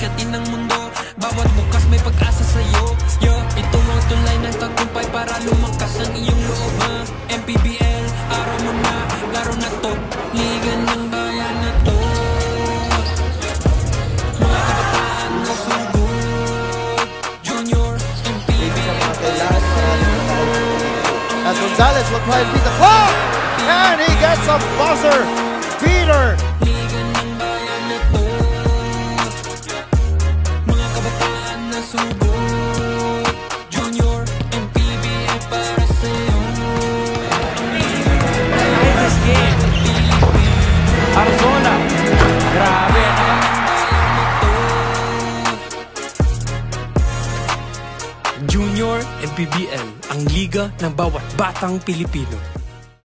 akyatin ng mundo. Bawat bukas may pag-asa sa'yo. Yo, ito ang tulay ng tagumpay para lumakas ang iyong loob, ha? MPBL, araw mo na, laro na to, liga ng bayan na to. Mga kabataan na sugod, Junior, MPBL para sa'yo. As Gonzalez will try to beat the clock, and he gets a buzzer beater. Liga ng bayan na to, mga kabataan na sugod, Junior, MPBL para sa'yo. This game, Arizona, grabe. Junior MPBL, ang liga ng bawat batang Pilipino.